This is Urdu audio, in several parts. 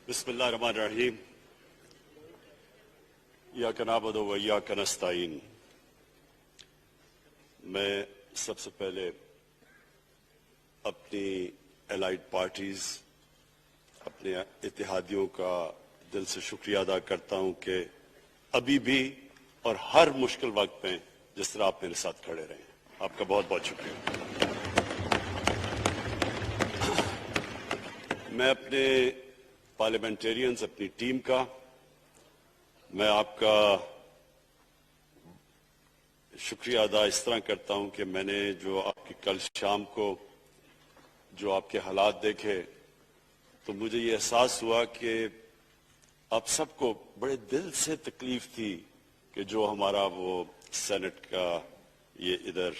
بسم اللہ الرحمن الرحیم ایاک نعبد و ایاک نستعین۔ میں سب سے پہلے اپنی الائڈ پارٹیز، اپنے اتحادیوں کا دل سے شکریہ ادا کرتا ہوں کہ ابھی بھی اور ہر مشکل وقت میں جس طرح آپ میرے ساتھ کھڑے رہے ہیں، آپ کا بہت بہت شکریہ۔ میں اپنے پارلیمنٹیرینز، اپنی ٹیم کا، میں آپ کا شکریہ ادا اس طرح کرتا ہوں کہ میں نے جو آپ کی کل شام کو جو آپ کے حالات دیکھے تو مجھے یہ احساس ہوا کہ آپ سب کو بڑے دل سے تکلیف تھی کہ جو ہمارا وہ سینٹ کا یہ ادھر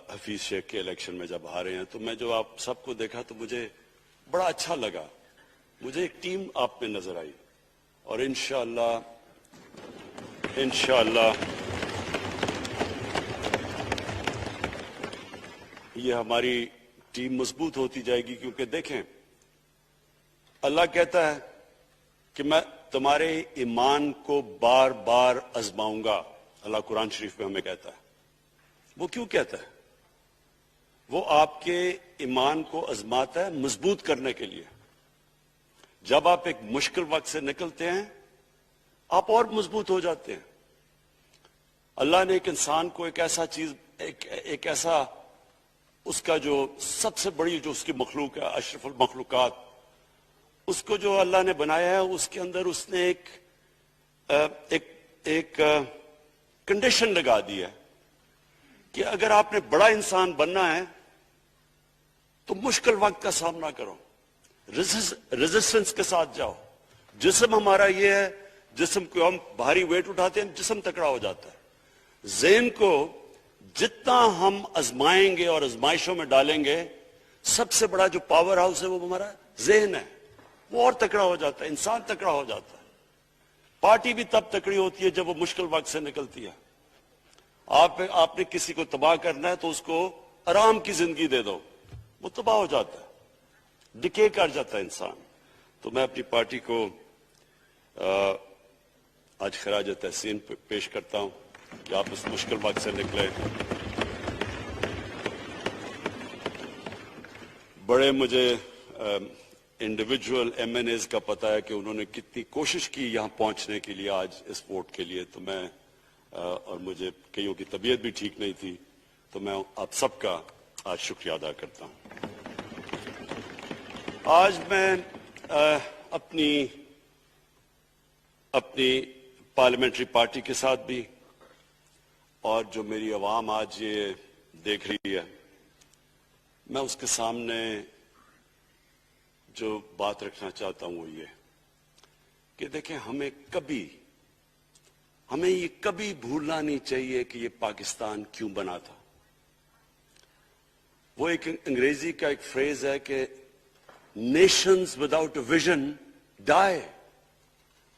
حفیظ شیخ کے الیکشن میں جب ہارے ہیں، تو میں جو آپ سب کو دیکھا تو مجھے بڑا اچھا لگا۔ مجھے ایک ٹیم آپ میں نظر آئی اور انشاءاللہ یہ ہماری ٹیم مضبوط ہوتی جائے گی، کیونکہ دیکھیں اللہ کہتا ہے کہ میں تمہارے ایمان کو بار بار آزماؤں گا۔ اللہ قرآن شریف میں ہمیں کہتا ہے۔ وہ کیوں کہتا ہے؟ وہ آپ کے ایمان کو آزماتا ہے مضبوط کرنے کے لیے۔ جب آپ ایک مشکل وقت سے نکلتے ہیں آپ اور مضبوط ہو جاتے ہیں۔ اللہ نے ایک انسان کو ایک ایسا چیز، ایک ایسا اس کا جو سب سے بڑی جو اس کی مخلوق ہے، اشرف المخلوقات، اس کو جو اللہ نے بنایا ہے، اس کے اندر اس نے ایک کنڈیشن لگا دی ہے کہ اگر آپ نے بڑا انسان بننا ہے تو مشکل وقت کا سامنا کرو، ریزسٹنس کے ساتھ جاؤ۔ جسم ہمارا یہ ہے، جسم کو ہم بھاری ویٹ اٹھاتے ہیں، جسم تکڑا ہو جاتا ہے۔ ذہن کو جتنا ہم آزمائیں گے اور آزمائشوں میں ڈالیں گے، سب سے بڑا جو پاور ہاؤس ہے وہ ہمارا ذہن ہے، وہ اور تکڑا ہو جاتا ہے، انسان تکڑا ہو جاتا ہے۔ پارٹی بھی تب تکڑی ہوتی ہے جب وہ مشکل وقت سے نکلتی ہے۔ آپ نے کسی کو تباہ کرنا ہے تو اس کو آرام کی زندگی دے دو، وہ تباہ ہو جاتا ہے، ڈکے کر جاتا ہے انسان۔ تو میں اپنی پارٹی کو آج خراج تحسین پیش کرتا ہوں کہ آپ اس مشکل وقت سے نکلے۔ بڑے مجھے انڈیویجول ایم این ایز کا پتا ہے کہ انہوں نے کتنی کوشش کی یہاں پہنچنے کے لیے، آج اس ووٹ کے لیے۔ تو میں اور مجھے کئیوں کی طبیعت بھی ٹھیک نہیں تھی، تو میں آپ سب کا آج شکریہ ادا کرتا ہوں۔ آج میں اپنی پارلیمنٹری پارٹی کے ساتھ بھی، اور جو میری عوام آج یہ دیکھ رہی ہے، میں اس کے سامنے جو بات رکھنا چاہتا ہوں وہ یہ کہ دیکھیں ہمیں یہ کبھی بھولنا نہیں چاہیے کہ یہ پاکستان کیوں بنا تھا۔ وہ ایک انگریزی کا ایک فریز ہے کہ نیشنز وداؤٹ اے ویژن ڈائی۔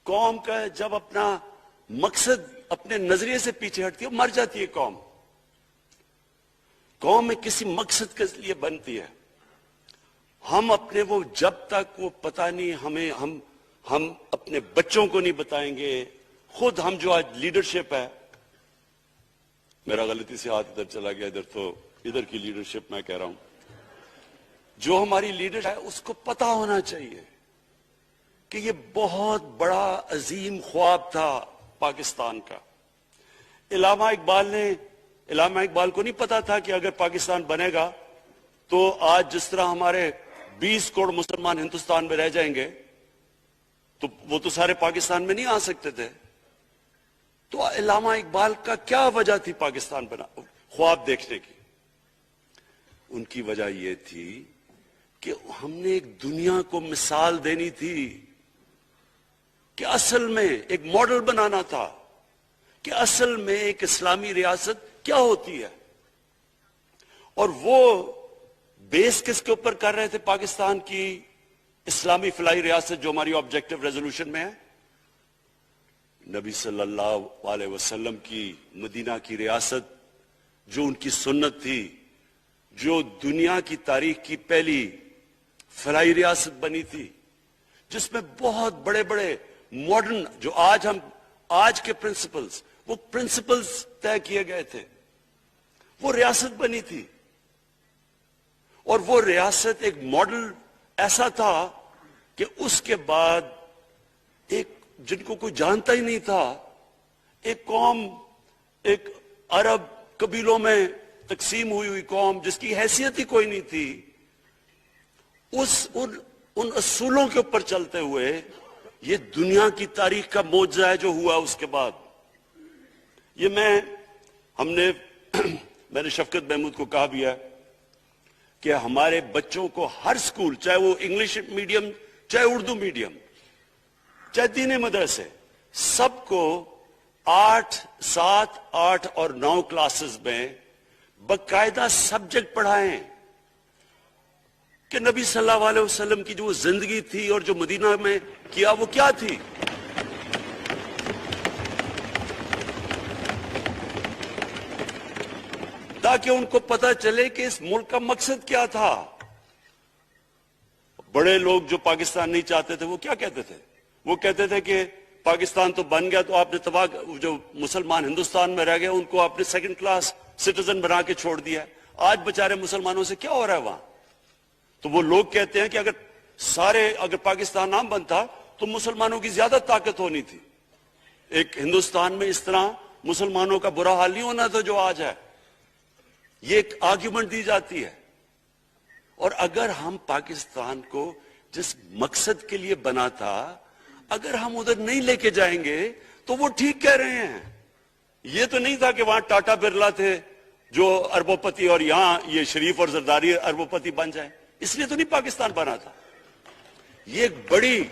قوم کا جب اپنا مقصد اپنے نظریے سے پیچھے ہٹتی ہے، مر جاتی ہے قوم۔ قوم میں کسی مقصد کے لیے بنتی ہے۔ ہم اپنے وہ جب تک وہ پتہ نہیں ہم اپنے بچوں کو نہیں بتائیں گے، خود ہم جو آج لیڈرشپ ہے، میرا غلطی سے ہاتھ ادھر چلا گیا، ادھر کی لیڈرشپ میں کہہ رہا ہوں، جو ہماری لیڈر ہے اس کو پتہ ہونا چاہیے کہ یہ بہت بڑا عظیم خواب تھا پاکستان کا۔ علامہ اقبال کو نہیں پتا تھا کہ اگر پاکستان بنے گا تو آج جس طرح ہمارے 20 کروڑ مسلمان ہندوستان میں رہ جائیں گے، تو وہ تو سارے پاکستان میں نہیں آ سکتے تھے۔ تو علامہ اقبال کا کیا وجہ تھی پاکستان خواب دیکھنے کی؟ ان کی وجہ یہ تھی کہ ہم نے ایک دنیا کو مثال دینی تھی، کہ اصل میں ایک ماڈل بنانا تھا کہ اصل میں ایک اسلامی ریاست کیا ہوتی ہے۔ اور وہ بیس کس کے اوپر کر رہے تھے پاکستان کی اسلامی فلاحی ریاست جو ہماری آبجیکٹو ریزولوشن میں ہے؟ نبی صلی اللہ علیہ وسلم کی مدینہ کی ریاست، جو ان کی سنت تھی، جو دنیا کی تاریخ کی پہلی فلاحی ریاست بنی تھی، جس میں بہت بڑے بڑے ماڈرن جو آج کے پرنسپلز، وہ پرنسپلز طے کیے گئے تھے. وہ ریاست بنی تھی، اور وہ ریاست ایک ماڈل ایسا تھا کہ اس کے بعد ایک جن کو کوئی جانتا ہی نہیں تھا، ایک قوم، ایک عرب قبیلوں میں تقسیم ہوئی قوم جس کی حیثیت ہی کوئی نہیں تھی، ان اصولوں کے اوپر چلتے ہوئے یہ دنیا کی تاریخ کا معجزہ ہے جو ہوا اس کے بعد. یہ میں نے شفقت محمود کو کہا بھی ہے کہ ہمارے بچوں کو ہر سکول، چاہے وہ انگلش میڈیم، چاہے اردو میڈیم، چاہے دینی مدرسے، سب کو 8، 7، 8 اور 9 کلاسز میں باقاعدہ سبجیکٹ پڑھائیں کہ نبی صلی اللہ علیہ وسلم کی جو زندگی تھی اور جو مدینہ میں کیا وہ کیا تھی. تاکہ ان کو پتہ چلے کہ اس ملک کا مقصد کیا تھا. بڑے لوگ جو پاکستان نہیں چاہتے تھے وہ کیا کہتے تھے؟ وہ کہتے تھے کہ پاکستان تو بن گیا تو آپ نے تباہ، جو مسلمان ہندوستان میں رہ گئے ان کو آپ نے سیکنڈ کلاس سٹیزن بنا کے چھوڑ دیا. آج بیچارے مسلمانوں سے کیا ہو رہا ہے وہاں؟ تو وہ لوگ کہتے ہیں کہ اگر پاکستان نہ بنتا تو مسلمانوں کی زیادہ طاقت ہونی تھی. ایک ہندوستان میں اس طرح مسلمانوں کا برا حال نہیں ہونا تھا جو آج ہے. یہ ایک آرگیومنٹ دی جاتی ہے. اور اگر ہم پاکستان کو جس مقصد کے لیے بنا تھا اگر ہم ادھر نہیں لے کے جائیں گے تو وہ ٹھیک کہہ رہے ہیں. یہ تو نہیں تھا کہ وہاں ٹاٹا برلا تھے جو اربوں پتی اور یہاں یہ شریف اور زرداری اربوں پتی بن جائیں. اس لیے تو نہیں پاکستان بنا تھا. یہ ایک بڑی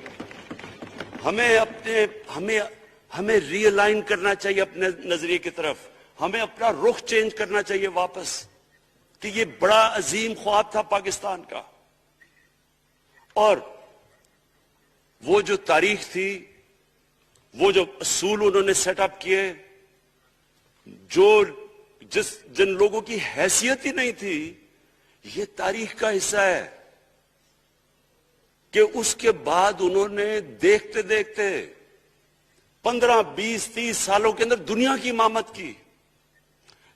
ہمیں ری الائن کرنا چاہیے اپنے نظریے کی طرف. ہمیں اپنا رخ چینج کرنا چاہیے واپس کہ یہ بڑا عظیم خواب تھا پاکستان کا. اور وہ جو تاریخ تھی، وہ جو اصول انہوں نے سیٹ اپ کیے، جن لوگوں کی حیثیت ہی نہیں تھی، یہ تاریخ کا حصہ ہے کہ اس کے بعد انہوں نے دیکھتے دیکھتے 15، 20، 30 سالوں کے اندر دنیا کی امامت کی.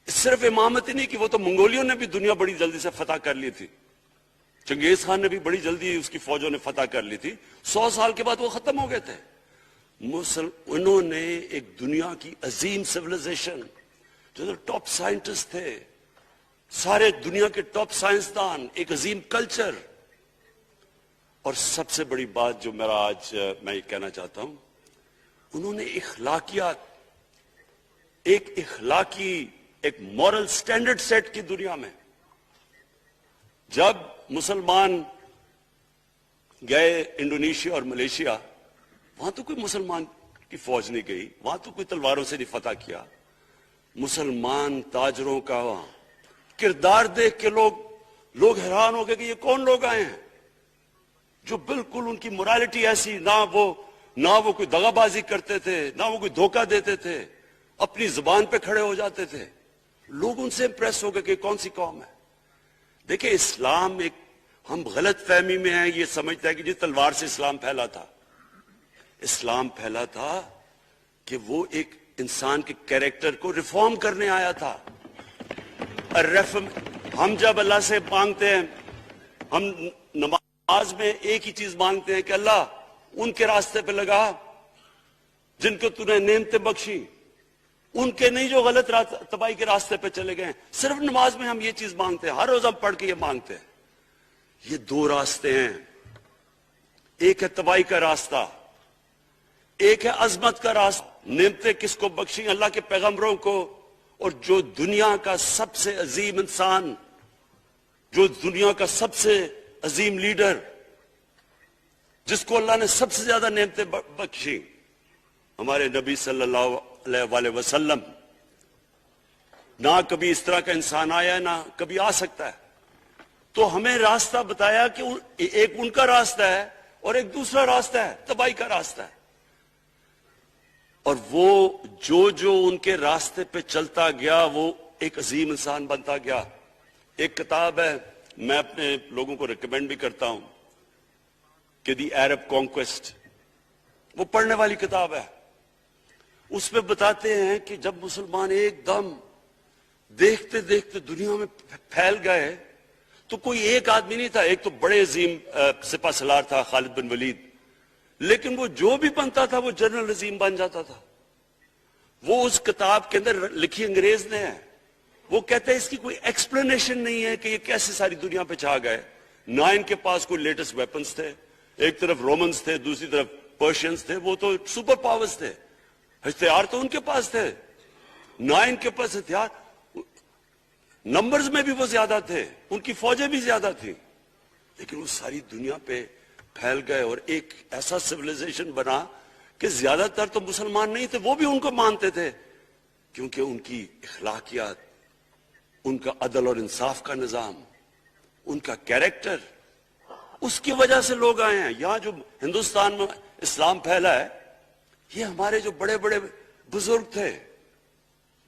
صرف امامت ہی نہیں کی، وہ تو منگولیوں نے بھی دنیا بڑی جلدی سے فتح کر لی تھی. چنگیز خان نے بھی بڑی جلدی اس کی فوجوں نے فتح کر لی تھی. 100 سال کے بعد وہ ختم ہو گئے تھے. انہوں نے ایک دنیا کی عظیم سیویلائزیشن، جو ٹاپ سائنٹسٹ تھے، سارے دنیا کے ٹاپ سائنسدان، ایک عظیم کلچر. اور سب سے بڑی بات جو آج میں یہ کہنا چاہتا ہوں، انہوں نے اخلاقیات، ایک مورل سٹینڈرڈ سیٹ کی دنیا میں. جب مسلمان گئے انڈونیشیا اور ملیشیا، وہاں تو کوئی مسلمان کی فوج نہیں گئی، وہاں تو کوئی تلواروں سے نہیں فتح کیا. مسلمان تاجروں کا وہاں کردار دیکھ کے لوگ حیران ہو گئے کہ یہ کون لوگ آئے ہیں جو بالکل ان کی مورالٹی ایسی، نہ وہ کوئی دغا بازی کرتے تھے، نہ وہ کوئی دھوکہ دیتے تھے، اپنی زبان پہ کھڑے ہو جاتے تھے. لوگ ان سے امپریس ہو گئے کہ کون سی قوم ہے. دیکھیں اسلام ہم غلط فہمی میں ہیں، یہ سمجھتا ہے کہ تلوار سے اسلام پھیلا تھا. اسلام پھیلا تھا کہ وہ ایک انسان کے کیریکٹر کو ریفارم کرنے آیا تھا. ہم جب اللہ سے مانگتے ہیں، ہم نماز میں ایک ہی چیز مانگتے ہیں کہ اللہ ان کے راستے پہ لگا جن کو تو نے نعمتیں بخشی، ان کے نہیں جو غلط تباہی کے راستے پہ چلے گئے. صرف نماز میں ہم یہ چیز مانگتے ہیں، ہر روز ہم پڑھ کے یہ مانگتے ہیں. یہ 2 راستے ہیں، ایک ہے تباہی کا راستہ، ایک ہے عظمت کا راستہ. نعمتیں کس کو بخشی؟ اللہ کے پیغمبروں کو. اور جو دنیا کا سب سے عظیم انسان، جو دنیا کا سب سے عظیم لیڈر، جس کو اللہ نے سب سے زیادہ نعمتیں بخشی، ہمارے نبی صلی اللہ علیہ وسلم. نہ کبھی اس طرح کا انسان آیا ہے، نہ کبھی آ سکتا ہے. تو ہمیں راستہ بتایا کہ ایک ان کا راستہ ہے اور ایک دوسرا راستہ ہے، تباہی کا راستہ ہے. اور وہ جو ان کے راستے پہ چلتا گیا وہ ایک عظیم انسان بنتا گیا. ایک کتاب ہے، میں اپنے لوگوں کو ریکمینڈ بھی کرتا ہوں کہ دی عرب کانکویسٹ، وہ پڑھنے والی کتاب ہے. اس میں بتاتے ہیں کہ جب مسلمان ایک دم دیکھتے دیکھتے دنیا میں پھیل گئے تو کوئی ایک آدمی نہیں تھا. ایک تو بڑے عظیم سپہ سالار تھا خالد بن ولید، لیکن وہ جو بھی بنتا تھا وہ جنرل عظیم بن جاتا تھا. وہ اس کتاب کے اندر لکھی انگریز نے ہے. وہ کہتے ہیں اس کی کوئی ایکسپلینیشن نہیں ہے کہ یہ کیسے ساری دنیا پہ چھا گئے. نہ ان کے پاس کوئی لیٹسٹ ویپنز تھے، ایک طرف رومنز تھے، دوسری طرف پرشینز تھے، وہ تو سپر پاورز تھے، ہتھیار تو ان کے پاس تھے. نہ ان کے پاس ہتھیار، نمبرز میں بھی وہ زیادہ تھے، ان کی فوجیں بھی زیادہ تھیں، لیکن وہ ساری دنیا پہ پھیل گئے اور ایک ایسا سویلائزیشن بنا کہ زیادہ تر تو مسلمان نہیں تھے، وہ بھی ان کو مانتے تھے، کیونکہ ان کی اخلاقیات، ان کا عدل اور انصاف کا نظام، ان کا کیریکٹر، اس کی وجہ سے لوگ آئے ہیں. یہاں جو ہندوستان میں اسلام پھیلا ہے، یہ ہمارے جو بڑے بڑے بزرگ تھے،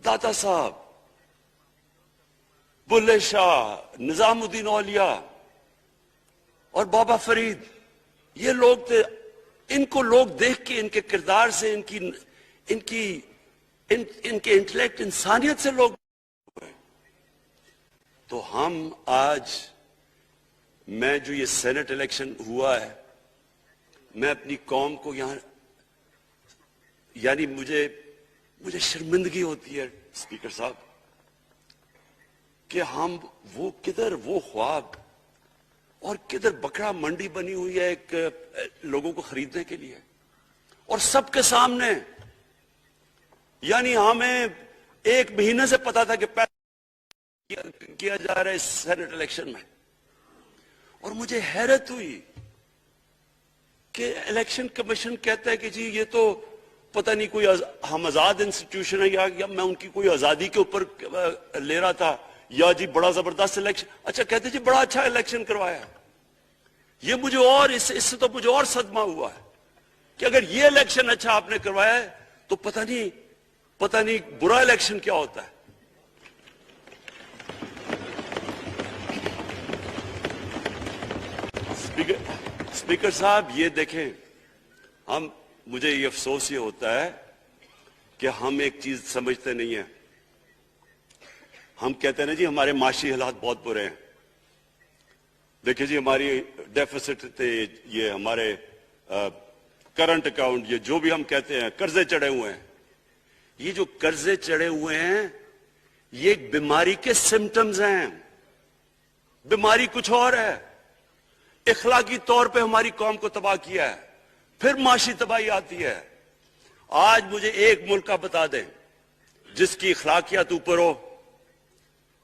داتا صاحب، بلے شاہ، نظام الدین اولیاء اور بابا فرید، یہ لوگ تھے. ان کو لوگ دیکھ کے، ان کے کردار سے، ان کے انٹلیکٹ، انسانیت سے لوگ. تو ہم آج، میں جو یہ سینٹ الیکشن ہوا ہے، میں اپنی قوم کو یہاں، یعنی مجھے شرمندگی ہوتی ہے اسپیکر صاحب کہ ہم وہ کدھر وہ خواب اور کدھر بکرا منڈی بنی ہوئی ہے ایک لوگوں کو خریدنے کے لیے، اور سب کے سامنے. یعنی ہمیں ایک مہینے سے پتا تھا کہ کیا جا رہا ہے اس سینٹ الیکشن میں، اور مجھے حیرت ہوئی کہ الیکشن کمیشن کہتا ہے کہ جی یہ تو پتہ نہیں کوئی ہم آزاد انسٹیٹیوشن ہے، یا میں ان کی کوئی آزادی کے اوپر لے رہا تھا، یا جی بڑا زبردست الیکشن. اچھا کہتے جی بڑا اچھا الیکشن کروایا. یہ مجھے اور اس سے تو مجھے اور صدمہ ہوا ہے کہ اگر یہ الیکشن اچھا آپ نے کروایا ہے تو پتہ نہیں برا الیکشن کیا ہوتا ہے. اسپیکر صاحب یہ دیکھیں، مجھے یہ افسوس یہ ہوتا ہے کہ ہم ایک چیز سمجھتے نہیں ہیں. ہم کہتے ہیں نا جی ہمارے معاشی حالات بہت برے ہیں. دیکھیں جی ہماری ڈیفیسٹ تھے، یہ ہمارے کرنٹ اکاؤنٹ، یہ جو بھی ہم کہتے ہیں، قرضے چڑھے ہوئے ہیں. یہ جو قرضے چڑھے ہوئے ہیں یہ ایک بیماری کے سمٹمز ہیں. بیماری کچھ اور ہے. اخلاقی طور پہ ہماری قوم کو تباہ کیا ہے، پھر معاشی تباہی آتی ہے. آج مجھے ایک ملک کا بتا دیں جس کی اخلاقیات اوپر ہو،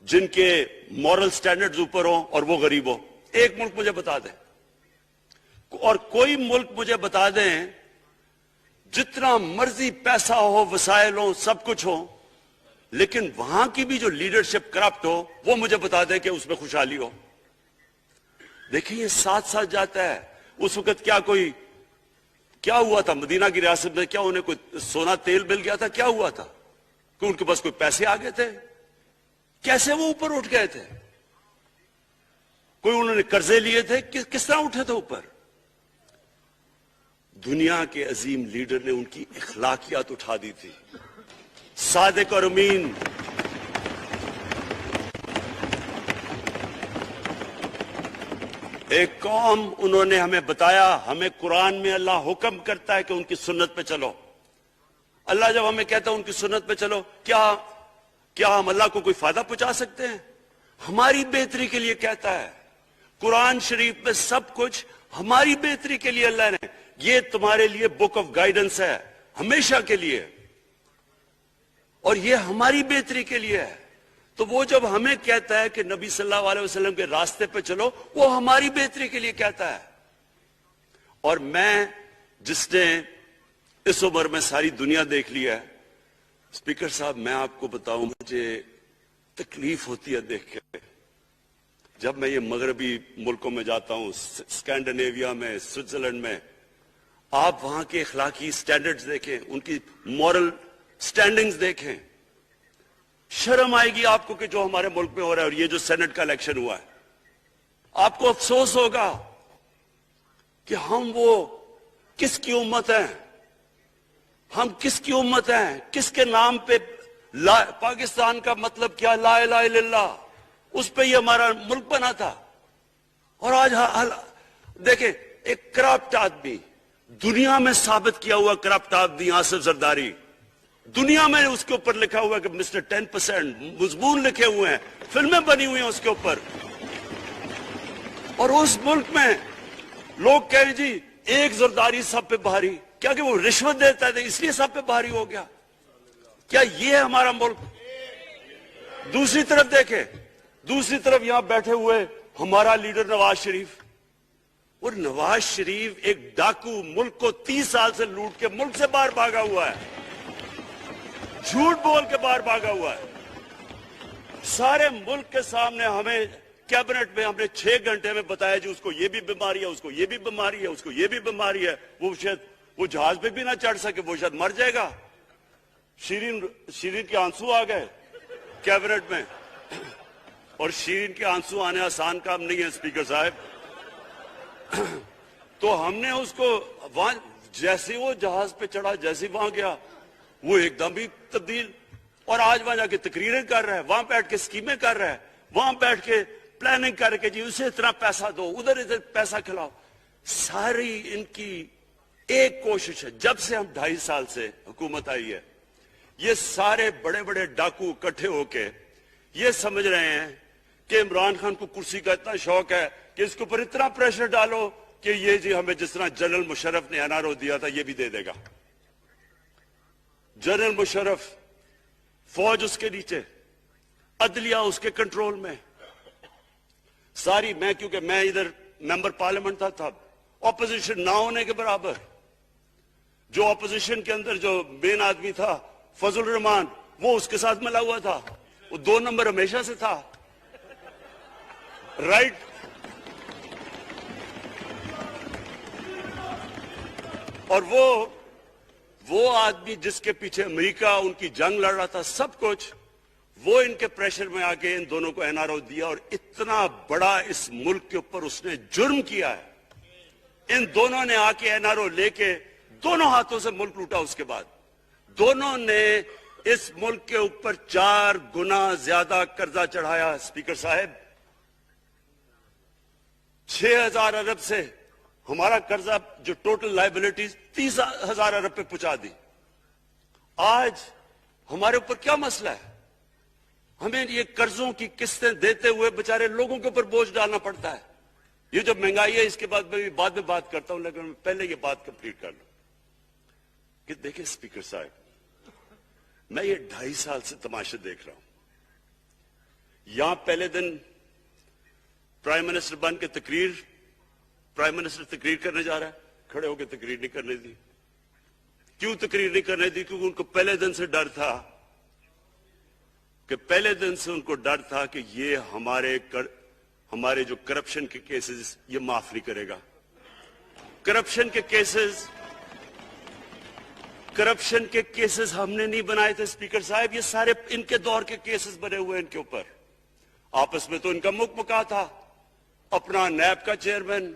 جن کے مورل سٹینڈرڈز اوپر ہوں اور وہ غریب ہو. ایک ملک مجھے بتا دیں، اور کوئی ملک مجھے بتا دیں جتنا مرضی پیسہ ہو، وسائل ہو، سب کچھ ہو، لیکن وہاں کی بھی جو لیڈرشپ کرپٹ ہو، وہ مجھے بتا دیں کہ اس میں خوشحالی ہو. دیکھیں یہ ساتھ ساتھ جاتا ہے. اس وقت کیا ہوا تھا مدینہ کی ریاست میں؟ کیا انہیں کوئی سونا تیل مل گیا تھا؟ کیا ہوا تھا کہ ان کے پاس کوئی پیسے آ گئے تھے؟ کیسے وہ اوپر اٹھ گئے تھے؟ کوئی انہوں نے قرضے لیے تھے؟ کس طرح اٹھے تھے اوپر؟ دنیا کے عظیم لیڈر نے ان کی اخلاقیات اٹھا دی تھی. صادق اور امین، ایک قوم انہوں نے ہمیں بتایا. ہمیں قرآن میں اللہ حکم کرتا ہے کہ ان کی سنت پہ چلو. اللہ جب ہمیں کہتا ہے ان کی سنت پہ چلو، کیا ہم اللہ کو کوئی فائدہ پہنچا سکتے ہیں؟ ہماری بہتری کے لیے کہتا ہے. قرآن شریف میں سب کچھ ہماری بہتری کے لیے اللہ نے، یہ تمہارے لیے بک آف گائیڈنس ہے ہمیشہ کے لیے، اور یہ ہماری بہتری کے لیے ہے. تو وہ جب ہمیں کہتا ہے کہ نبی صلی اللہ علیہ وسلم کے راستے پہ چلو، وہ ہماری بہتری کے لیے کہتا ہے. اور میں جس نے اس عمر میں ساری دنیا دیکھ لی ہے، اسپیکر صاحب میں آپ کو بتاؤں، مجھے تکلیف ہوتی ہے دیکھ کے. جب میں یہ مغربی ملکوں میں جاتا ہوں، اسکینڈینیویا میں، سوئٹزرلینڈ میں، آپ وہاں کے اخلاقی سٹینڈرڈز دیکھیں، ان کی مورل سٹینڈنگز دیکھیں، شرم آئے گی آپ کو کہ جو ہمارے ملک میں ہو رہا ہے. اور یہ جو سینٹ کا الیکشن ہوا ہے، آپ کو افسوس ہوگا کہ ہم وہ کس کی امت ہیں، ہم کس کی امت ہیں، کس کے نام پہ پاکستان کا مطلب کیا، لا الہ الا اللہ، اس پہ یہ ہمارا ملک بنا تھا۔ اور آج دیکھیں ایک کرپٹ آدمی، دنیا میں ثابت کیا ہوا کرپٹ آدمی آصف زرداری، دنیا میں اس کے اوپر لکھا ہوا کہ مسٹر 10%، مضمون لکھے ہوئے ہیں، فلمیں بنی ہوئی ہیں اس کے اوپر، اور اس ملک میں لوگ کہیں جی ایک زرداری سب پہ بھاری، کیا کہ وہ رشوت دیتا ہے اس لیے سب پہ بھاری ہو گیا؟ کیا یہ ہے ہمارا ملک؟ دوسری طرف دیکھیں، دوسری طرف یہاں بیٹھے ہوئے ہمارا لیڈر نواز شریف، اور نواز شریف ایک ڈاکو، ملک کو 30 سال سے لوٹ کے ملک سے باہر بھاگا ہوا ہے، جھوٹ بول کے باہر بھاگا ہوا ہے، سارے ملک کے سامنے ہمیں کیبنٹ میں ہم نے 6 گھنٹے میں بتایا جی اس کو یہ بھی بیماری ہے، اس کو یہ بھی بیماری ہے، اس کو یہ بھی بیماری ہے، وہ شاید وہ جہاز پہ بھی نہ چڑھ سکے، وہ شاید مر جائے گا۔ شیرین کے آنسو آ گئے کیبنٹ میں، اور شیرین کے آنسو آنے آسان کام نہیں ہے اسپیکر صاحب۔ تو ہم نے اس کو وہاں جیسے وہ جہاز پہ چڑھا، جیسے وہاں گیا وہ ایک دم بھی تبدیل، اور آج وہاں جا کے تقریریں کر رہا ہے، وہاں بیٹھ کے اسکیمیں کر رہا ہے، وہاں بیٹھ کے پلاننگ کر کے جی اسے اتنا پیسہ دو، ادھر ادھر پیسہ کھلاؤ۔ ساری ان کی ایک کوشش ہے، جب سے ہم 2.5 سال سے حکومت آئی ہے، یہ سارے بڑے بڑے ڈاکو اکٹھے ہو کے یہ سمجھ رہے ہیں کہ عمران خان کو کرسی کا اتنا شوق ہے کہ اس کے اوپر اتنا پریشر ڈالو کہ یہ جی ہمیں جس طرح جنرل مشرف نے NRO دیا تھا یہ بھی دے دے گا۔ جنرل مشرف، فوج اس کے نیچے، عدلیہ اس کے کنٹرول میں، ساری کیونکہ میں ادھر ممبر پارلیمنٹ تھا اپوزیشن نہ ہونے کے برابر، جو اپوزیشن کے اندر جو مین آدمی تھا فضل الرحمان، وہ اس کے ساتھ ملا ہوا تھا، وہ 2 نمبر ہمیشہ سے تھا، رائٹ۔ اور وہ آدمی جس کے پیچھے امریکہ ان کی جنگ لڑ رہا تھا، سب کچھ وہ ان کے پریشر میں آ کے ان دونوں کو NRO دیا، اور اتنا بڑا اس ملک کے اوپر اس نے جرم کیا ہے۔ ان دونوں نے آ کے NRO لے کے دونوں ہاتھوں سے ملک لوٹا، اس کے بعد دونوں نے اس ملک کے اوپر 4 گنا زیادہ قرضہ چڑھایا۔ اسپیکر صاحب 6,000 ارب سے ہمارا قرضہ جو ٹوٹل لائبلٹیز 30,000 ارب پہ پہنچا دی۔ آج ہمارے اوپر کیا مسئلہ ہے؟ ہمیں یہ قرضوں کی قسطیں دیتے ہوئے بیچارے لوگوں کے اوپر بوجھ ڈالنا پڑتا ہے۔ یہ جو مہنگائی ہے اس کے بعد میں بعد میں بات کرتا ہوں، لیکن پہلے یہ بات کمپلیٹ کر لوں کہ دیکھیں اسپیکر صاحب، میں یہ 2.5 سال سے تماشا دیکھ رہا ہوں۔ یہاں پہلے دن پرائم منسٹر بن کے پرائم منسٹر تقریر کرنے جا رہا ہے، کھڑے ہو کے تقریر نہیں کرنے دی۔ کیوں تقریر نہیں کرنے دی؟ کیونکہ ان کو پہلے دن سے ڈر تھا کہ یہ ہمارے جو کرپشن کے کیسز یہ معاف نہیں کرے گا۔ کرپشن کے کیسز ہم نے نہیں بنائے تھے اسپیکر صاحب، یہ سارے ان کے دور کے کیسز بنے ہوئے ان کے اوپر۔ آپس میں تو ان کا مکا تھا، اپنا نیب کا چیئرمین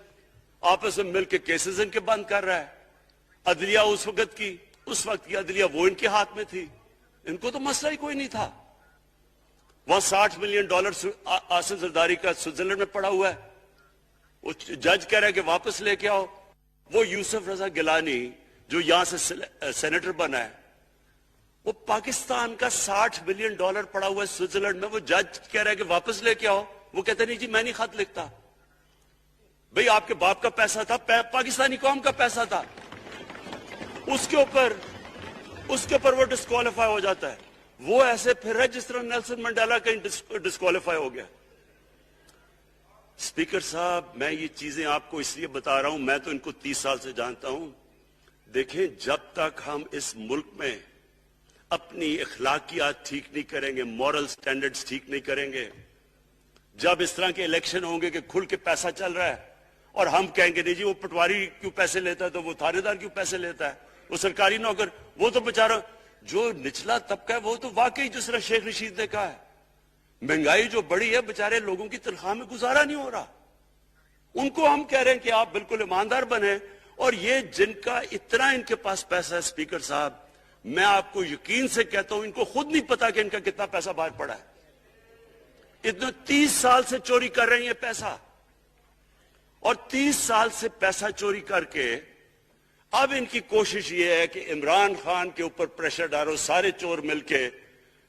آپس میں مل کے کیسز ان کے بند کر رہا ہے۔ عدلیہ اس وقت کی عدلیہ وہ ان کے ہاتھ میں تھی، ان کو تو مسئلہ ہی کوئی نہیں تھا۔ وہاں $60 ملین آصف زرداری کا سوئٹزرلینڈ میں پڑا ہوا ہے، وہ جج کہہ رہا ہے کہ واپس لے کے آؤ۔ وہ یوسف رضا گیلانی جو یہاں سے سینیٹر بنا ہے، وہ پاکستان کا $60 ملین پڑا ہوا ہے سوئٹزرلینڈ میں، وہ جج کہہ رہا ہے کہ واپس لے کے آؤ، وہ کہتے نہیں جی میں نہیں خط لکھتا۔ بھئی آپ کے باپ کا پیسہ تھا، پاکستانی قوم کا پیسہ تھا، اس کے اوپر وہ ڈسکوالیفائی ہو جاتا ہے۔ وہ ایسے پھر رہا ہے جس طرح نیلسن منڈیلا کہیں ڈسکوالیفائی ہو گیا۔ اسپیکر صاحب میں یہ چیزیں آپ کو اس لیے بتا رہا ہوں، میں تو ان کو 30 سال سے جانتا ہوں۔ دیکھیں جب تک ہم اس ملک میں اپنی اخلاقیات ٹھیک نہیں کریں گے، مورل سٹینڈرڈز ٹھیک نہیں کریں گے، جب اس طرح کے الیکشن ہوں گے کہ کھل کے پیسہ چل رہا ہے اور ہم کہیں گے نہیں جی وہ پٹواری کیوں پیسے لیتا ہے، تو وہ تھانے دار کیوں پیسے لیتا ہے، وہ سرکاری نوکر، وہ تو بیچارہ جو نچلا طبقہ ہے وہ تو واقعی جس طرح شیخ رشید نے کہا ہے، مہنگائی جو بڑی ہے بیچارے لوگوں کی تنخواہ میں گزارا نہیں ہو رہا۔ ان کو ہم کہہ رہے ہیں کہ آپ بالکل ایماندار بنیں. اور یہ جن کا اتنا ان کے پاس پیسہ ہے اسپیکر صاحب, میں آپ کو یقین سے کہتا ہوں ان کو خود نہیں پتا کہ ان کا کتنا پیسہ باہر پڑا ہے. اتنا 30 سال سے چوری کر رہے ہیں یہ پیسہ, اور 30 سال سے پیسہ چوری کر کے اب ان کی کوشش یہ ہے کہ عمران خان کے اوپر پریشر ڈالو سارے چور مل کے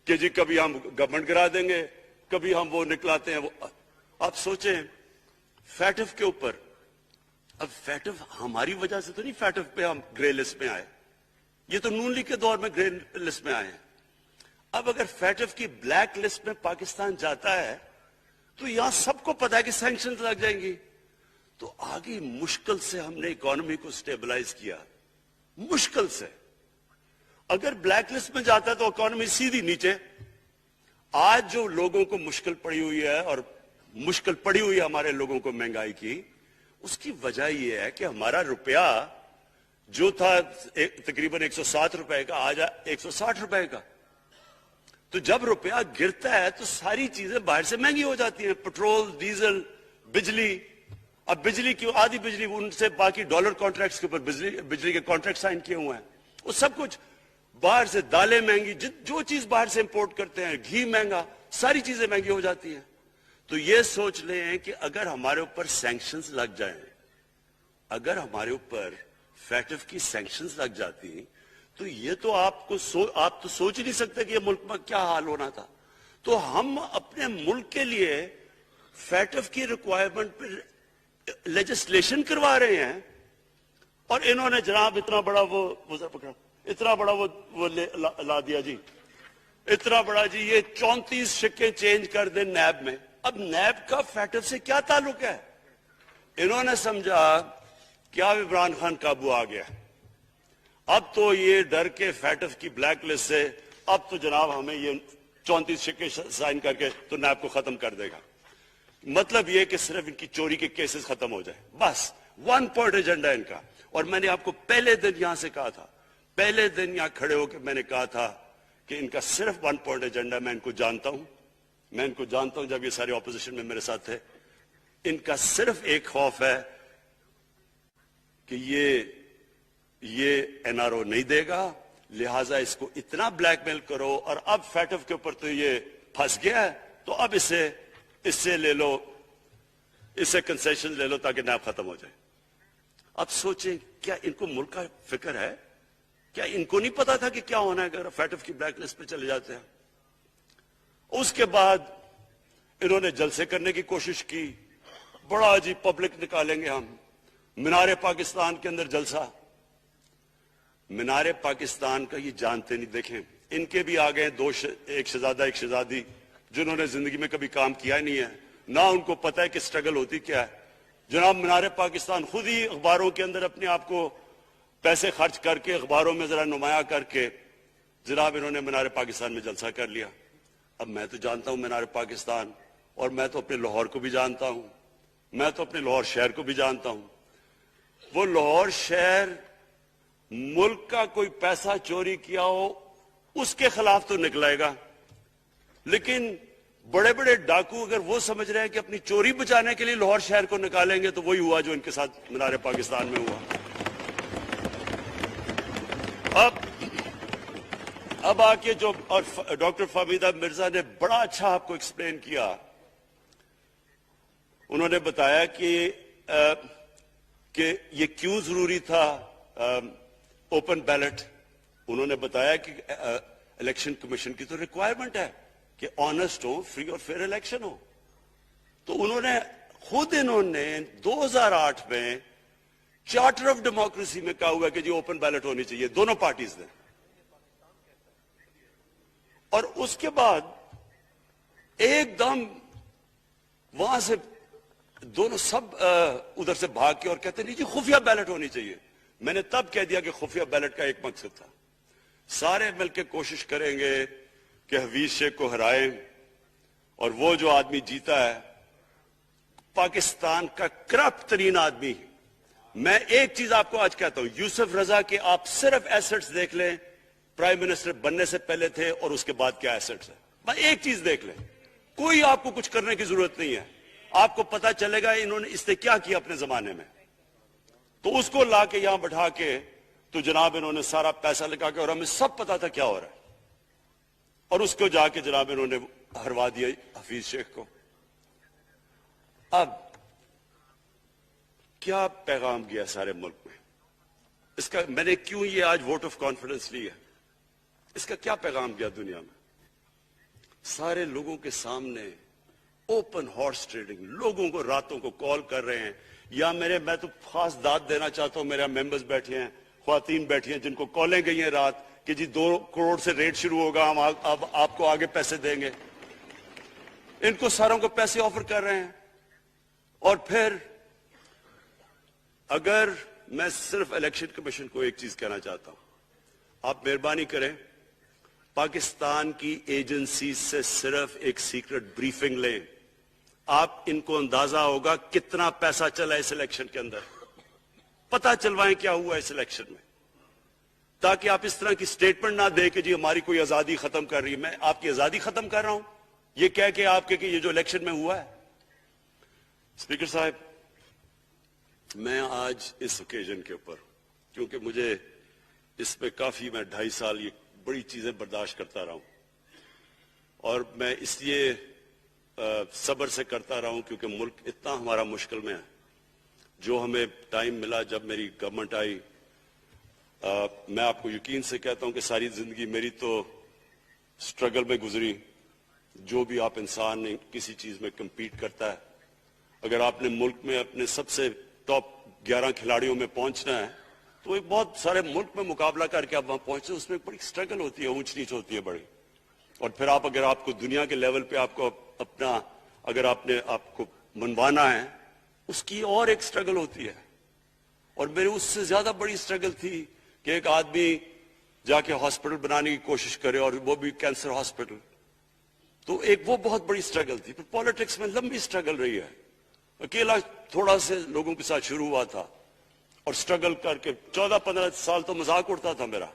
کہ جی کبھی ہم گورنمنٹ گرا دیں گے, کبھی ہم وہ نکلاتے ہیں وہ. آپ سوچیں فیٹف کے اوپر, اب فیٹف ہماری وجہ سے تو نہیں فیٹف پہ ہم گرے لسٹ میں آئے, یہ تو نون لیگ کے دور میں گرے لسٹ میں آئے ہیں. اب اگر فیٹف کی بلیک لسٹ میں پاکستان جاتا ہے تو یہاں سب کو پتا ہے کہ سینکشنز لگ جائیں گی. تو آگے مشکل سے ہم نے اکانومی کو سٹیبلائز کیا, مشکل سے. اگر بلیک لسٹ میں جاتا ہے تو اکانومی سیدھی نیچے. آج جو لوگوں کو مشکل پڑی ہوئی ہے, اور مشکل پڑی ہوئی ہے ہمارے لوگوں کو مہنگائی کی, اس کی وجہ یہ ہے کہ ہمارا روپیہ جو تھا تقریباً 107 روپے کا, آج 160 روپے کا. تو جب روپیہ گرتا ہے تو ساری چیزیں باہر سے مہنگی ہو جاتی ہیں, پٹرول, ڈیزل, بجلی. اب بجلی کی آدھی بجلی ان سے باقی ڈالر کانٹریکٹس کے اوپر بجلی کے کانٹریکٹ سائن کیے ہوئے ہیں, وہ سب کچھ باہر سے. دالیں مہنگی, جو چیز باہر سے امپورٹ کرتے ہیں, گھی مہنگا, ساری چیزیں مہنگی ہو جاتی ہیں. تو یہ سوچ لیں کہ اگر ہمارے اوپر سینکشنز لگ جائیں, اگر ہمارے اوپر فیٹف کی سینکشنز لگ جاتی تو یہ تو آپ تو سوچ ہی نہیں سکتے کہ یہ ملک میں کیا حال ہونا تھا. تو ہم اپنے ملک کے لیے فیٹف کی ریکوائرمنٹ پر لیجسلیشن کروا رہے ہیں, اور انہوں نے جناب اتنا بڑا اتنا بڑا وہ لا دیا جی, اتنا بڑا جی, یہ 34 سکے چینج کر دیں نیب میں. اب نیب کا فیٹف سے کیا تعلق ہے؟ انہوں نے سمجھا کہ اب عمران خان قابو آ گیا, اب تو یہ ڈر کے فیٹف کی بلیک لسٹ سے اب تو جناب ہمیں یہ 34 سکے سائن کر کے تو نیب کو ختم کر دے گا. مطلب یہ کہ صرف ان کی چوری کے کیسز ختم ہو جائے, بس 1 پوائنٹ ایجنڈا ان کا. اور میں نے آپ کو پہلے دن یہاں سے کہا تھا, پہلے دن یہاں کھڑے ہو کے میں نے کہا تھا کہ ان کا صرف 1 پوائنٹ ایجنڈا. میں ان کو جانتا ہوں, جب یہ سارے اپوزیشن میں میرے ساتھ تھے. ان کا صرف ایک خوف ہے کہ یہ NRO نہیں دے گا, لہٰذا اس کو اتنا بلیک میل کرو. اور اب فیٹف کے اوپر تو یہ پھنس گیا ہے, تو اب اس سے لے لو, اس سے کنسیشن لے لو تاکہ نیب ختم ہو جائے. اب سوچیں کیا ان کو ملک کا فکر ہے؟ کیا ان کو نہیں پتا تھا کہ کیا ہونا ہے اگر فیٹف کی بلیک لسٹ پہ چلے جاتے ہیں؟ اس کے بعد انہوں نے جلسے کرنے کی کوشش کی, بڑا جی پبلک نکالیں گے ہم, مینار پاکستان کے اندر جلسہ. مینار پاکستان کا یہ جانتے نہیں. دیکھیں ان کے بھی آ گئے ایک شہزادہ ایک شہزادی جنہوں نے زندگی میں کبھی کام کیا ہی نہیں ہے, نہ ان کو پتہ ہے کہ سٹرگل ہوتی کیا ہے. جناب مینار پاکستان خود ہی اخباروں کے اندر اپنے آپ کو پیسے خرچ کر کے اخباروں میں ذرا نمایاں کر کے جناب انہوں نے مینار پاکستان میں جلسہ کر لیا. اب میں تو جانتا ہوں مینار پاکستان, اور میں تو اپنے لاہور کو بھی جانتا ہوں, میں تو اپنے لاہور شہر کو بھی جانتا ہوں. وہ لاہور شہر ملک کا کوئی پیسہ چوری کیا ہو اس کے خلاف تو نکلائے گا, لیکن بڑے بڑے ڈاکو اگر وہ سمجھ رہے ہیں کہ اپنی چوری بچانے کے لیے لاہور شہر کو نکالیں گے تو وہی ہوا جو ان کے ساتھ مینار پاکستان میں ہوا. اب آ کے جو اور ڈاکٹر فہمیدہ مرزا نے بڑا اچھا آپ کو ایکسپلین کیا. انہوں نے بتایا کہ یہ کیوں ضروری تھا اوپن بیلٹ. انہوں نے بتایا کہ الیکشن کمیشن کی تو ریکوائرمنٹ ہے کہ آنسٹ ہو, فری اور فیئر الیکشن ہو. تو انہوں نے 2008 میں چارٹر آف ڈیموکریسی میں کہا ہوا کہ جی اوپن بیلٹ ہونی چاہیے دونوں پارٹیز نے. اور اس کے بعد ایک دم وہاں سے دونوں سب ادھر سے بھاگ کے اور کہتے نہیں جی خفیہ بیلٹ ہونی چاہیے. میں نے تب کہہ دیا کہ خفیہ بیلٹ کا ایک مقصد تھا, سارے مل کے کوشش کریں گے کہ حفیظ شیخ کو ہرائیں, اور وہ جو آدمی جیتا ہے پاکستان کا کرپٹ ترین آدمی. میں ایک چیز آپ کو آج کہتا ہوں, یوسف رضا کے آپ صرف ایسٹس دیکھ لیں, پرائم منسٹر بننے سے پہلے تھے اور اس کے بعد کیا ایسٹس ہے. بس ایک چیز دیکھ لیں, کوئی آپ کو کچھ کرنے کی ضرورت نہیں ہے. آپ کو پتا چلے گا انہوں نے اس نے کیا کیا اپنے زمانے میں. تو اس کو لا کے یہاں بٹھا کے تو جناب انہوں نے سارا پیسہ لگا کے, اور ہمیں سب پتا تھا کیا ہو رہا ہے, اور اس کو جا کے جناب انہوں نے ہروا دیا حفیظ شیخ کو. اب کیا پیغام گیا سارے ملک میں اس کا؟ میں نے کیوں یہ آج ووٹ آف کانفیڈنس لی ہے, اس کا کیا پیغام گیا دنیا میں؟ سارے لوگوں کے سامنے اوپن ہارس ٹریڈنگ, لوگوں کو راتوں کو کال کر رہے ہیں, یا میں تو خاص داد دینا چاہتا ہوں, میرے ممبرز بیٹھے ہیں, خواتین بیٹھی ہیں جن کو کالیں گئی ہیں رات کہ جی 2 کروڑ سے ریٹ شروع ہوگا, ہم اب آپ کو آگے پیسے دیں گے. ان کو ساروں کو پیسے آفر کر رہے ہیں. اور پھر اگر میں صرف الیکشن کمیشن کو ایک چیز کہنا چاہتا ہوں, آپ مہربانی کریں پاکستان کی ایجنسی سے صرف ایک سیکرٹ بریفنگ لیں, آپ ان کو اندازہ ہوگا کتنا پیسہ چلا اس الیکشن کے اندر, پتہ چلوائیں کیا ہوا اس الیکشن میں, تاکہ آپ اس طرح کی سٹیٹمنٹ نہ دیں کہ جی ہماری کوئی آزادی ختم کر رہی ہے. میں آپ کی آزادی ختم کر رہا ہوں یہ کہہ کے آپ کہ یہ جو الیکشن میں ہوا ہے. اسپیکر صاحب, میں آج اس اوکیزن کے اوپر, کیونکہ مجھے اس پہ کافی, میں 2.5 سال یہ بڑی چیزیں برداشت کرتا رہا ہوں, اور میں اس لیے صبر سے کرتا رہا ہوں کیونکہ ملک اتنا ہمارا مشکل میں ہے. جو ہمیں ٹائم ملا جب میری گورنمنٹ آئی, میں آپ کو یقین سے کہتا ہوں کہ ساری زندگی میری تو سٹرگل میں گزری. جو بھی آپ انسان نے کسی چیز میں کمپیٹ کرتا ہے, اگر آپ نے ملک میں اپنے سب سے ٹاپ 11 کھلاڑیوں میں پہنچنا ہے تو ایک بہت سارے ملک میں مقابلہ کر کے آپ وہاں پہنچتے ہیں, اس میں ایک بڑی سٹرگل ہوتی ہے, اونچ نیچ ہوتی ہے بڑی. اور پھر اگر آپ کو دنیا کے لیول پہ آپ کو اپنا, اگر آپ نے آپ کو منوانا ہے, اس کی اور ایک سٹرگل ہوتی ہے. اور میرے اس سے زیادہ بڑی سٹرگل تھی کہ ایک آدمی جا کے ہاسپٹل بنانے کی کوشش کرے, اور وہ بھی کینسر ہاسپٹل. تو ایک وہ بہت بڑی سٹرگل تھی. پھر پالیٹکس میں لمبی سٹرگل رہی ہے. اکیلا تھوڑا سے لوگوں کے ساتھ شروع ہوا تھا, اور سٹرگل کر کے 14-15 سال تو مذاق اڑتا تھا میرا,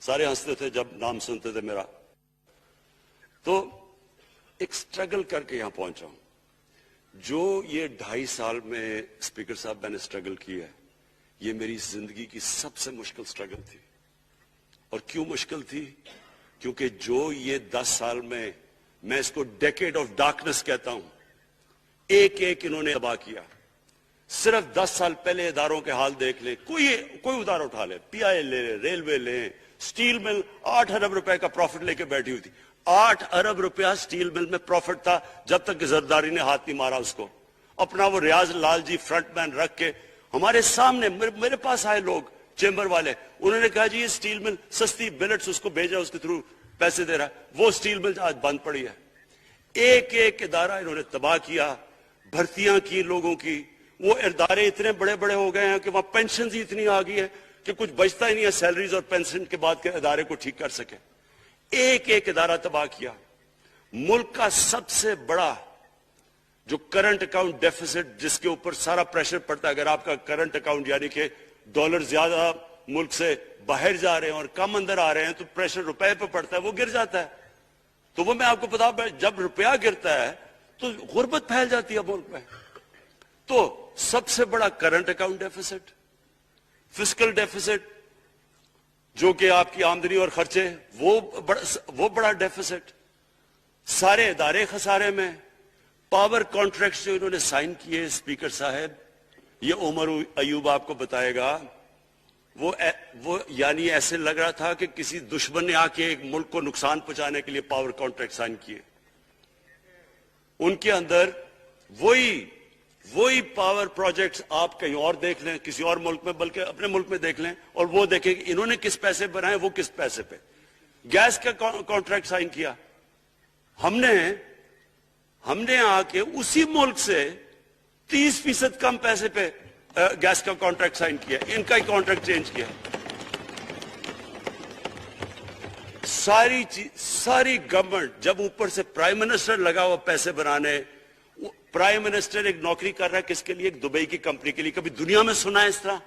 سارے ہنستے تھے جب نام سنتے تھے میرا. تو ایک سٹرگل کر کے یہاں پہنچا ہوں. جو یہ 2.5 سال میں اسپیکر صاحب میں نے سٹرگل کی ہے, یہ میری زندگی کی سب سے مشکل سٹرگل تھی. اور کیوں مشکل تھی؟ کیونکہ جو یہ 10 سال میں اس کو ڈیکیڈ آف ڈارکنس کہتا ہوں, ایک ایک انہوں نے تباہ کیا. صرف 10 سال پہلے اداروں کے حال دیکھ لیں, کوئی ادارہ اٹھا لیں, پی آئی لے لیں, ریلوے لیں, سٹیل مل 8 ارب روپے کا پروفٹ لے کے بیٹھی ہوئی تھی. 8 ارب روپیہ سٹیل مل میں پروفٹ تھا جب تک کہ زرداری نے ہاتھ نہیں مارا اس کو. اپنا وہ ریاض لال جی فرنٹ مین رکھ کے ہمارے سامنے, میرے پاس آئے لوگ چیمبر والے, انہوں نے کہا جی یہ سٹیل مل سستی بلٹس اس کو بھیجا, اس کے تھرو پیسے دے رہا ہے. وہ سٹیل مل آج بند پڑی ہے. ایک ایک ادارہ انہوں نے تباہ کیا, بھرتیاں کی لوگوں کی. وہ ادارے اتنے بڑے بڑے ہو گئے ہیں کہ وہاں پینشنز ہی اتنی آ گئی ہے کہ کچھ بچتا ہی نہیں ہے سیلریز اور پینشن کے بعد کے ادارے کو ٹھیک کر سکے. ایک ایک ادارہ تباہ کیا. ملک کا سب سے بڑا جو کرنٹ اکاؤنٹ ڈیفیسٹ جس کے اوپر سارا پریشر پڑتا ہے, اگر آپ کا کرنٹ اکاؤنٹ یعنی کہ ڈالر زیادہ ملک سے باہر جا رہے ہیں اور کم اندر آ رہے ہیں تو پریشر روپے پہ پڑتا ہے, وہ گر جاتا ہے. تو وہ میں آپ کو بتا, جب روپیہ گرتا ہے تو غربت پھیل جاتی ہے ملک میں. تو سب سے بڑا current account deficit, fiscal deficits جو کہ آپ کی آمدنی اور خرچے, وہ بڑا ڈیفیسٹ. سارے ادارے خسارے میں. پاور کانٹریکٹس جو انہوں نے سائن کیے اسپیکر صاحب, یہ عمر ایوب آپ کو بتائے گا, وہ یعنی ایسے لگ رہا تھا کہ کسی دشمن نے آ کے ایک ملک کو نقصان پہنچانے کے لیے پاور کانٹریکٹ سائن کیے. ان کے اندر وہی پاور پروجیکٹس آپ کہیں اور دیکھ لیں, کسی اور ملک میں, بلکہ اپنے ملک میں دیکھ لیں, اور وہ دیکھیں کہ انہوں نے کس پیسے بنائے, وہ کس پیسے پہ. گیس کا کانٹریکٹ سائن کیا ہم نے آ کے اسی ملک سے 30% کم پیسے پہ گیس کا کانٹریکٹ سائن کیا, ان کا ہی کانٹریکٹ چینج کیا. ساری گورنمنٹ جب اوپر سے پرائم منسٹر لگا ہوا پیسے بنانے. پرائم منسٹر ایک نوکری کر رہا ہے کس کے لیے؟ ایک دبئی کی کمپنی کے لیے. کبھی دنیا میں سنا ہے اس طرح؟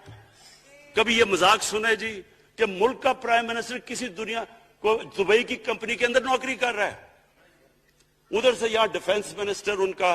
کبھی یہ مذاق سنا ہے جی کہ ملک کا پرائم منسٹر کسی دنیا کو دبئی کی کمپنی کے اندر نوکری کر رہا ہے؟ ادھر سے یہاں ڈیفنس منسٹر ان کا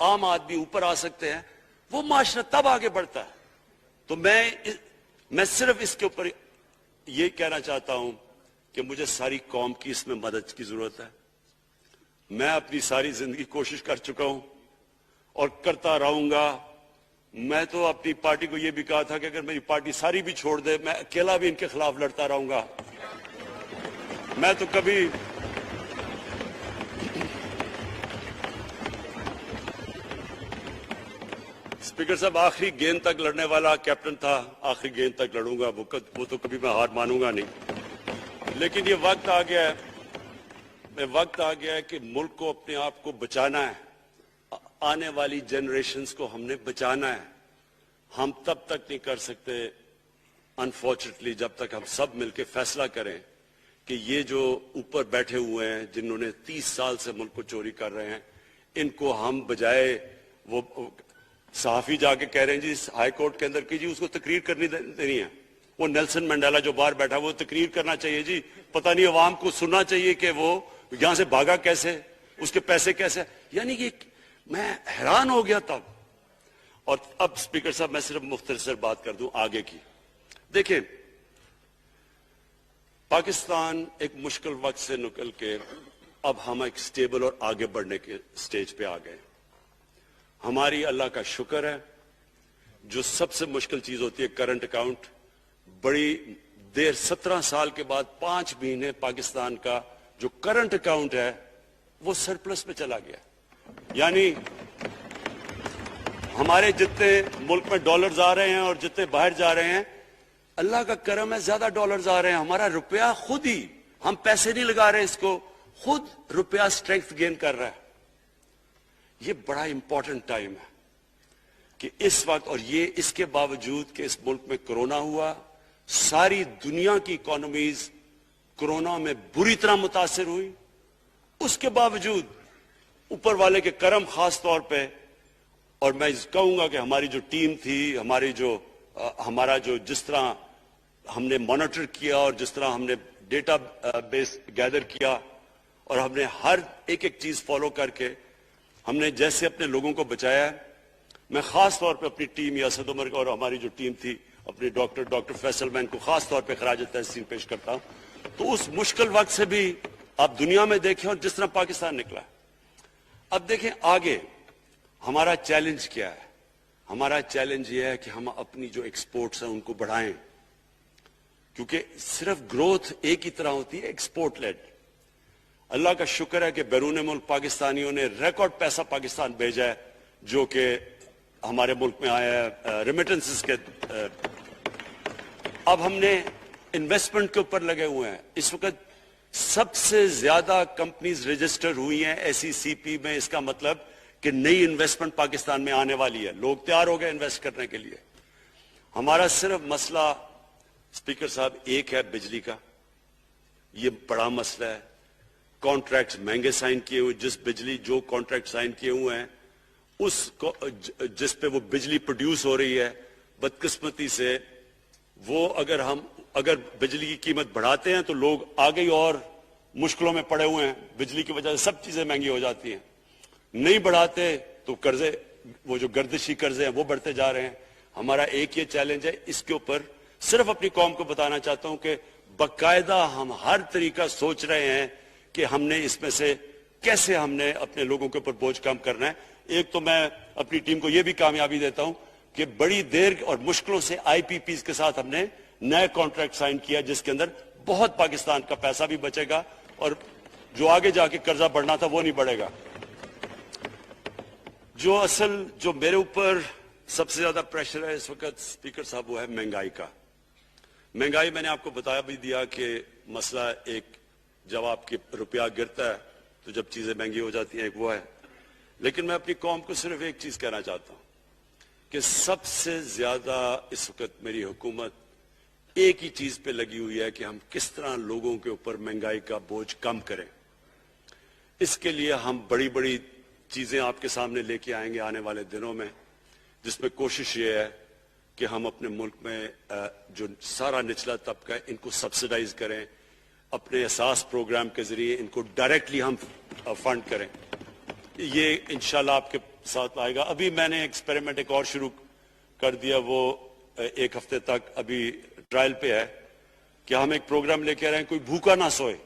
عام آدمی اوپر آ سکتے ہیں، وہ معاشرہ تب آگے بڑھتا ہے. تو میں صرف اس کے اوپر یہ کہنا چاہتا ہوں کہ مجھے ساری قوم کی اس میں مدد کی ضرورت ہے. میں اپنی ساری زندگی کوشش کر چکا ہوں اور کرتا رہوں گا. میں تو اپنی پارٹی کو یہ بھی کہا تھا کہ اگر میری پارٹی ساری بھی چھوڑ دے میں اکیلا بھی ان کے خلاف لڑتا رہوں گا. میں تو کبھی اسپیکر صاحب آخری گیند تک لڑنے والا کیپٹن تھا. آخری گیند تک لڑوں گا، وہ تو کبھی میں ہار مانوں گا نہیں. لیکن یہ وقت آ گیا ہے کہ ملک کو اپنے آپ کو بچانا ہے. آنے والی جنریشنز کو ہم نے بچانا ہے. ہم تب تک نہیں کر سکتے انفارچونیٹلی جب تک ہم سب مل کے فیصلہ کریں کہ یہ جو اوپر بیٹھے ہوئے ہیں جنہوں نے 30 سال سے ملک کو چوری کر رہے ہیں، ان کو ہم بجائے وہ صحافی جا کے کہہ رہے ہیں جی ہائی کورٹ کے اندر کی جی اس کو تقریر کرنی دینی ہے. وہ نیلسن منڈیلا جو باہر بیٹھا وہ تقریر کرنا چاہیے جی. پتہ نہیں عوام کو سننا چاہیے کہ وہ یہاں سے بھاگا کیسے، اس کے پیسے کیسے. یعنی کہ میں حیران ہو گیا تب. اور اب اسپیکر صاحب میں صرف مختصر بات کر دوں آگے کی. دیکھیں پاکستان ایک مشکل وقت سے نکل کے اب ہم ایک سٹیبل اور آگے بڑھنے کے سٹیج پہ آ گئے. ہماری اللہ کا شکر ہے. جو سب سے مشکل چیز ہوتی ہے کرنٹ اکاؤنٹ، بڑی دیر 17 سال کے بعد 5 مہینے پاکستان کا جو کرنٹ اکاؤنٹ ہے وہ سرپلس میں چلا گیا. یعنی ہمارے جتنے ملک میں ڈالرز آ رہے ہیں اور جتنے باہر جا رہے ہیں، اللہ کا کرم ہے زیادہ ڈالرز آ رہے ہیں. ہمارا روپیہ خود ہی، ہم پیسے نہیں لگا رہے اس کو، خود روپیہ سٹرینگتھ گین کر رہا ہے. یہ بڑا امپورٹنٹ ٹائم ہے کہ اس وقت، اور یہ اس کے باوجود کہ اس ملک میں کرونا ہوا، ساری دنیا کی اکانومیز کرونا میں بری طرح متاثر ہوئی، اس کے باوجود اوپر والے کے کرم خاص طور پہ. اور میں کہوں گا کہ ہماری جو ٹیم تھی، ہمارا جو جس طرح ہم نے مانیٹر کیا اور جس طرح ہم نے ڈیٹا بیس گیدر کیا اور ہم نے ہر ایک چیز فالو کر کے ہم نے جیسے اپنے لوگوں کو بچایا ہے. میں خاص طور پہ اپنی ٹیم یاسد عمر اور ہماری جو ٹیم تھی اپنی ڈاکٹر فیصل، میں ان کو خاص طور پہ خراج تحسین پیش کرتا ہوں. تو اس مشکل وقت سے بھی آپ دنیا میں دیکھیں اور جس طرح پاکستان نکلا. اب دیکھیں آگے ہمارا چیلنج کیا ہے. ہمارا چیلنج یہ ہے کہ ہم اپنی جو ایکسپورٹس ہیں ان کو بڑھائیں، کیونکہ صرف گروتھ ایک ہی طرح ہوتی ہے، ایکسپورٹ لیڈ. اللہ کا شکر ہے کہ بیرون ملک پاکستانیوں نے ریکارڈ پیسہ پاکستان بھیجا ہے جو کہ ہمارے ملک میں آیا ہے ریمیٹنسز کے. اب ہم نے انویسٹمنٹ کے اوپر لگے ہوئے ہیں. اس وقت سب سے زیادہ کمپنیز رجسٹر ہوئی ہیں SECP میں. اس کا مطلب کہ نئی انویسٹمنٹ پاکستان میں آنے والی ہے. لوگ تیار ہو گئے انویسٹ کرنے کے لیے. ہمارا صرف مسئلہ اسپیکر صاحب ایک ہے بجلی کا. یہ بڑا مسئلہ ہے. کانٹریکٹس مہنگے سائن کیے ہوئے، جو کانٹریکٹ سائن کیے ہوئے ہیں جس پہ وہ بجلی پروڈیوس ہو رہی ہے، بدقسمتی سے وہ اگر بجلی کی قیمت بڑھاتے ہیں تو لوگ آگے ہی اور مشکلوں میں پڑے ہوئے ہیں. بجلی کی وجہ سے سب چیزیں مہنگی ہو جاتی ہیں. نہیں بڑھاتے تو قرضے، وہ جو گردشی قرضے ہیں وہ بڑھتے جا رہے ہیں. ہمارا ایک یہ چیلنج ہے. اس کے اوپر صرف اپنی قوم کو بتانا چاہتا ہوں کہ باقاعدہ ہم ہر طریقہ سوچ رہے ہیں کہ ہم نے اس میں سے کیسے ہم نے اپنے لوگوں کے اوپر بوجھ کم کرنا ہے. ایک تو میں اپنی ٹیم کو یہ بھی کامیابی دیتا ہوں کہ بڑی دیر اور مشکلوں سے IPPs کے ساتھ ہم نے نئے کانٹریکٹ سائن کیا جس کے اندر بہت پاکستان کا پیسہ بھی بچے گا اور جو آگے جا کے قرضہ بڑھنا تھا وہ نہیں بڑھے گا. جو میرے اوپر سب سے زیادہ پریشر ہے اس وقت اسپیکر صاحب وہ ہے مہنگائی کا. مہنگائی میں نے آپ کو بتایا بھی دیا کہ مسئلہ ایک جب آپ کے روپیہ گرتا ہے تو جب چیزیں مہنگی ہو جاتی ہیں ایک وہ ہے. لیکن میں اپنی قوم کو صرف ایک چیز کہنا چاہتا ہوں کہ سب سے زیادہ اس وقت میری حکومت ایک ہی چیز پہ لگی ہوئی ہے کہ ہم کس طرح لوگوں کے اوپر مہنگائی کا بوجھ کم کریں. اس کے لیے ہم بڑی بڑی چیزیں آپ کے سامنے لے کے آئیں گے آنے والے دنوں میں، جس میں کوشش یہ ہے کہ ہم اپنے ملک میں جو سارا نچلا طبقہ ہے ان کو سبسیڈائز کریں. اپنے احساس پروگرام کے ذریعے ان کو ڈائریکٹلی ہم فنڈ کریں. یہ انشاءاللہ آپ کے ساتھ لائے گا. ابھی میں نے ایکسپیریمنٹ ایک اور شروع کر دیا, وہ 1 ہفتے تک ابھی ٹرائل پہ ہے, کہ ہم ایک پروگرام لے کے آ رہے ہیں کوئی بھوکا نہ سوئے.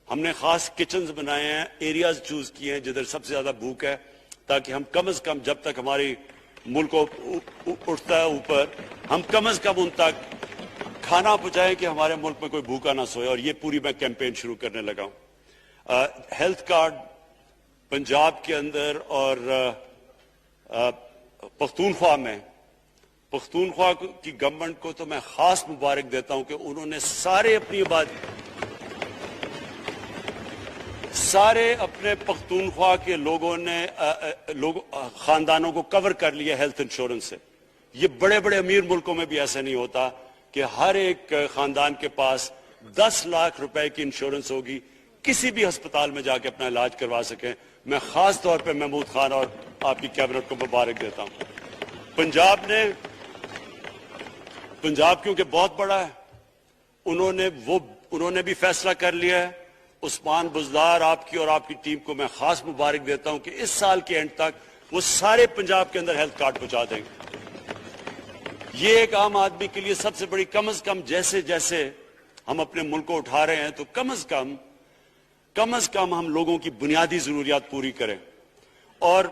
ہم نے خاص کچنز بنائے ہیں, ایریاز چوز کیے ہیں جدھر سب سے زیادہ بھوک ہے, تاکہ ہم کم از کم جب تک ہماری ملک اٹھتا ہے اوپر, ہم کم از کم ان تک کھانا پہنچائیں کہ ہمارے ملک میں کوئی بھوکا نہ سوئے. اور یہ پوری میں کیمپین شروع کرنے لگا ہوں. ہیلتھ کارڈ پنجاب کے اندر اور پختونخوا میں, پختونخوا کی گورنمنٹ کو تو میں خاص مبارک دیتا ہوں کہ انہوں نے سارے اپنے پختونخوا کے لوگوں نے خاندانوں کو کور کر لیا ہیلتھ انشورنس سے. یہ بڑے بڑے امیر ملکوں میں بھی ایسا نہیں ہوتا کہ ہر ایک خاندان کے پاس 10 لاکھ روپے کی انشورنس ہوگی, کسی بھی ہسپتال میں جا کے اپنا علاج کروا سکیں. میں خاص طور پہ محمود خان اور آپ کی کیبنٹ کو مبارک دیتا ہوں. پنجاب کیونکہ بہت بڑا ہے, انہوں نے بھی فیصلہ کر لیا ہے. عثمان بزدار آپ کی اور آپ کی ٹیم کو میں خاص مبارک دیتا ہوں کہ اس سال کے اینڈ تک وہ سارے پنجاب کے اندر ہیلتھ کارڈ پہنچا دیں گے. یہ ایک عام آدمی کے لیے سب سے بڑی, کم از کم جیسے جیسے ہم اپنے ملک کو اٹھا رہے ہیں تو کم از کم ہم لوگوں کی بنیادی ضروریات پوری کریں. اور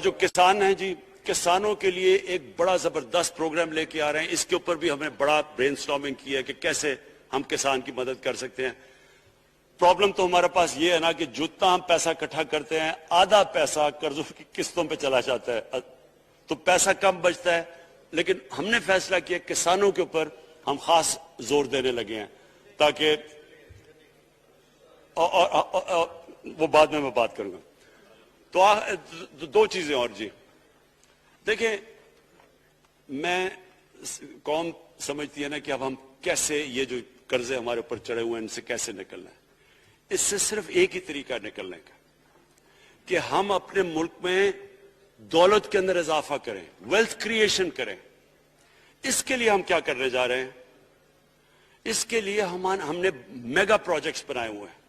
جو کسان ہیں جی, کسانوں کے لیے ایک بڑا زبردست پروگرام لے کے آ رہے ہیں. اس کے اوپر بھی ہم نے بڑا برین سٹارمنگ کی ہے کہ کیسے ہم کسان کی مدد کر سکتے ہیں. پرابلم تو ہمارے پاس یہ ہے نا کہ جتنا ہم پیسہ اکٹھا کرتے ہیں, آدھا پیسہ قرضوں کی قسطوں پہ چلا جاتا ہے, تو پیسہ کم بچتا ہے. لیکن ہم نے فیصلہ کیا کسانوں کے اوپر ہم خاص زور دینے لگے ہیں, تاکہ وہ بعد میں بات کروں گا. تو 2 چیزیں اور جی. دیکھیں, میں قوم سمجھتی ہے نا کہ اب ہم کیسے یہ جو قرضے ہمارے اوپر چڑھے ہوئے ہیں ان سے کیسے نکلنا ہے. اس سے صرف ایک ہی طریقہ نکلنے کا کہ ہم اپنے ملک میں دولت کے اندر اضافہ کریں, ویلتھ کریشن کریں. اس کے لیے ہم کیا کرنے جا رہے ہیں؟ اس کے لیے ہم نے میگا پروجیکٹس بنائے ہوئے ہیں.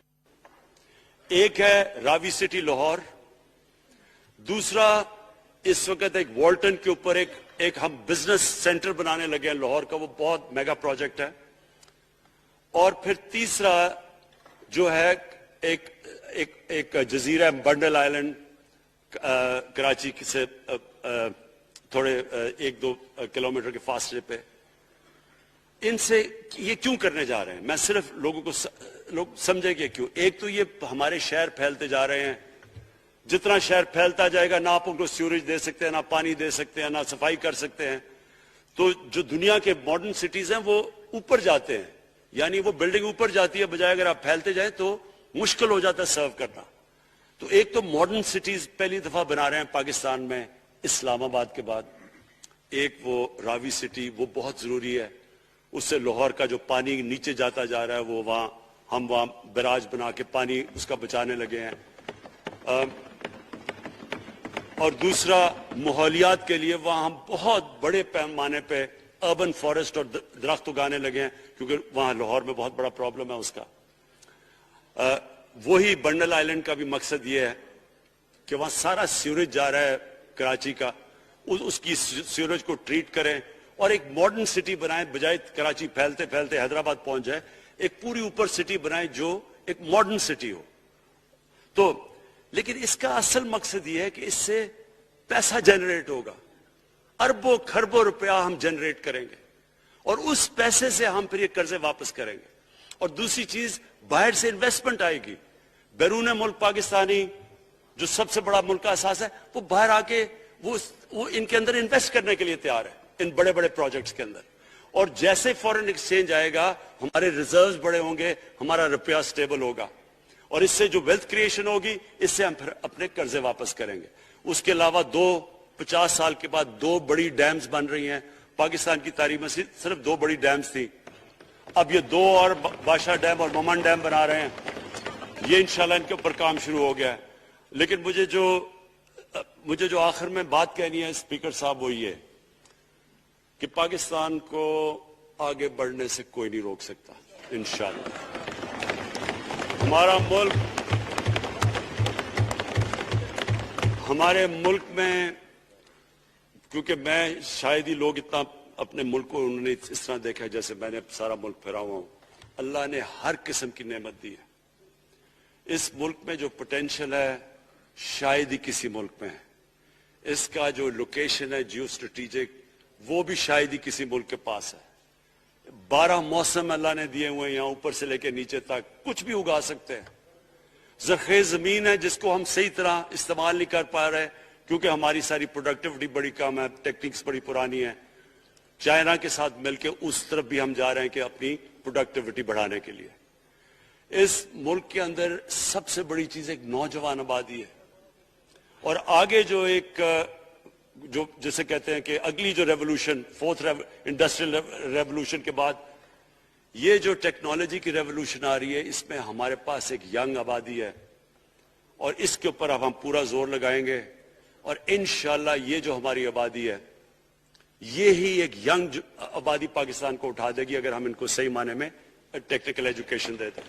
ایک ہے راوی سٹی لاہور, دوسرا اس وقت ایک والٹن کے اوپر ایک ہم بزنس سینٹر بنانے لگے ہیں لاہور کا, وہ بہت میگا پروجیکٹ ہے. اور پھر تیسرا جو ہے ایک جزیرہ بنڈل آئلینڈ, کراچی سے تھوڑے 1-2 کلومیٹر کے فاصلے پہ. ان سے یہ کیوں کرنے جا رہے ہیں, میں صرف لوگ سمجھے کہ کیوں. ایک تو یہ ہمارے شہر پھیلتے جا رہے ہیں, جتنا شہر پھیلتا جائے گا نہ آپ ان کو سیوریج دے سکتے ہیں, نہ پانی دے سکتے ہیں, نہ صفائی کر سکتے ہیں. تو جو دنیا کے ماڈرن سٹیز ہیں وہ اوپر جاتے ہیں, یعنی وہ بلڈنگ اوپر جاتی ہے, بجائے اگر آپ پھیلتے جائیں تو مشکل ہو جاتا ہے سرو کرنا. تو ایک تو ماڈرن سٹیز پہلی دفعہ بنا رہے ہیں پاکستان میں اسلام آباد کے بعد. ایک وہ راوی سٹی, وہ بہت ضروری ہے. اس سے لاہور کا جو پانی نیچے جاتا جا رہا ہے وہ ہم وہاں بیراج بنا کے پانی اس کا بچانے لگے ہیں. اور دوسرا ماحولیات کے لیے وہاں ہم بہت بڑے پیمانے پہ اربن فارسٹ اور درخت اگانے لگے ہیں, کیونکہ وہاں لاہور میں بہت بڑا پرابلم ہے اس کا. وہی بنڈل آئلینڈ کا بھی مقصد یہ ہے کہ وہاں سارا سیوریج جا رہا ہے کراچی کا, اس کی سیوریج کو ٹریٹ کریں اور ایک ماڈرن سٹی بنائیں, بجائے کراچی پھیلتے پھیلتے حیدرآباد پہنچ جائے, ایک پوری اوپر سٹی بنائیں جو ایک ماڈرن سٹی ہو. تو لیکن اس کا اصل مقصد یہ ہے کہ اس سے پیسہ جنریٹ ہوگا, اربوں کھربوں روپیہ ہم جنریٹ کریں گے, اور اس پیسے سے ہم پھر یہ قرضے واپس کریں گے. اور دوسری چیز, باہر سے انویسٹمنٹ آئے گی. بیرون ملک پاکستانی جو سب سے بڑا ملک کا اساس ہے, وہ باہر آ کے وہ ان کے اندر انویسٹ کرنے کے لیے تیار ہے, ان بڑے بڑے پروجیکٹس کے اندر. اور جیسے فورن ایکسچینج آئے گا, ہمارے ریزروز بڑے ہوں گے, ہمارا روپیہ سٹیبل ہوگا, اور اس سے جو ویلتھ کریشن ہوگی اس سے ہم پھر اپنے قرضے واپس کریں گے. اس کے علاوہ 50 سال کے بعد 2 بڑی ڈیمز بن رہی ہیں. پاکستان کی تاریخ میں صرف 2 بڑی ڈیمز تھی, اب یہ 2 اور بادشاہ ڈیم اور ممن ڈیم بنا رہے ہیں. یہ انشاءاللہ ان کے اوپر کام شروع ہو گیا ہے. لیکن مجھے جو آخر میں بات کہنی ہے اسپیکر صاحب, وہ یہ کہ پاکستان کو آگے بڑھنے سے کوئی نہیں روک سکتا انشاءاللہ. ہمارے ملک میں، کیونکہ میں شاید ہی لوگ اتنا اپنے ملک کو انہوں نے اس طرح دیکھا ہے جیسے میں نے سارا ملک پھیرا ہوا ہوں. اللہ نے ہر قسم کی نعمت دی ہے. اس ملک میں جو پوٹینشیل ہے شاید ہی کسی ملک میں ہے. اس کا جو لوکیشن ہے جیو اسٹریٹجک، وہ بھی شاید ہی کسی ملک کے پاس ہے. 12 موسم اللہ نے دیے ہوئے ہیں، یہاں اوپر سے لے کے نیچے تک کچھ بھی اگا سکتے ہیں. زرخیز زمین ہے جس کو ہم صحیح طرح استعمال نہیں کر پا رہے کیونکہ ہماری ساری پروڈکٹیوٹی بڑی کم ہے، ٹیکنیکس بڑی پرانی ہے. چائنا کے ساتھ مل کے اس طرف بھی ہم جا رہے ہیں کہ اپنی پروڈکٹیوٹی بڑھانے کے لیے. اس ملک کے اندر سب سے بڑی چیز ایک نوجوان آبادی ہے. اور آگے جو ایک جو جسے کہتے ہیں کہ اگلی جو ریولوشن، 4th انڈسٹریل ریولوشن کے بعد یہ جو ٹیکنالوجی کی ریولوشن آ رہی ہے، اس میں ہمارے پاس ایک ینگ آبادی ہے اور اس کے اوپر اب ہم پورا زور لگائیں گے. اور انشاءاللہ یہ جو ہماری آبادی ہے یہی ایک ینگ آبادی پاکستان کو اٹھا دے گی اگر ہم ان کو صحیح معنی میں ٹیکنیکل ایجوکیشن دے دیں.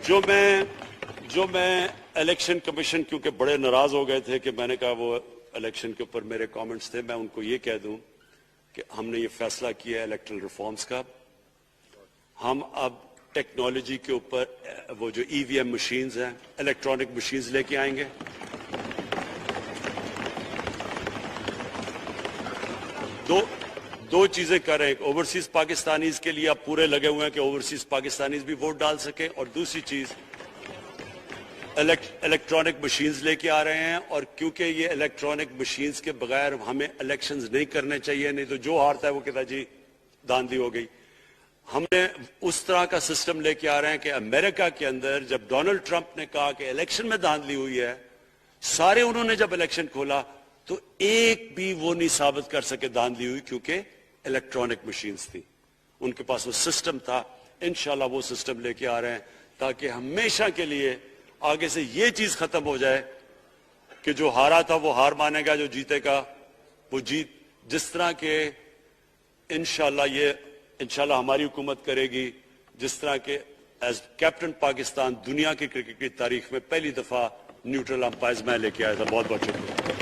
جو میں الیکشن کمیشن کیونکہ بڑے ناراض ہو گئے تھے کہ میں نے کہا وہ الیکشن کے اوپر میرے کامنٹس تھے، میں ان کو یہ کہہ دوں کہ ہم نے یہ فیصلہ کیا ہے الیکٹرل ریفارمز کا. ہم اب ٹیکنالوجی کے اوپر وہ جو ای وی ایم مشینز ہیں، الیکٹرانک مشینز لے کے آئیں گے. دو چیزیں کر رہے ہیں. اوورسیز پاکستانیز کے لیے آپ پورے لگے ہوئے ہیں کہ اوورسیز پاکستانیز بھی ووٹ ڈال سکیں، اور دوسری چیز الیکٹرانک مشینز لے کے آ رہے ہیں. اور کیونکہ یہ الیکٹرانک مشینز کے بغیر ہمیں الیکشنز نہیں کرنے چاہیے، نہیں تو جو ہارتا ہے وہ کہتا ہے جی داندھی ہو گئی. ہم نے اس طرح کا سسٹم لے کے آ رہے ہیں کہ امریکہ کے اندر جب ڈونلڈ ٹرمپ نے کہا کہ الیکشن میں داندھی ہوئی ہے، سارے انہوں نے جب الیکشن کھولا تو ایک بھی وہ نہیں ثابت کر سکے داندھی ہوئی، کیونکہ الیکٹرانک مشینز تھی، ان کے پاس وہ سسٹم تھا. انشاءاللہ وہ سسٹم لے کے آ رہے ہیں تاکہ ہمیشہ کے لیے آگے سے یہ چیز ختم ہو جائے کہ جو ہارا تھا وہ ہار مانے گا، جو جیتے گا وہ جیت. جس طرح کہ انشاءاللہ ہماری حکومت کرے گی، جس طرح کہ ایز کیپٹن پاکستان دنیا کی کرکٹ کی تاریخ میں پہلی دفعہ نیوٹرل امپائرز میں لے کے آیا تھا. بہت بہت شکریہ.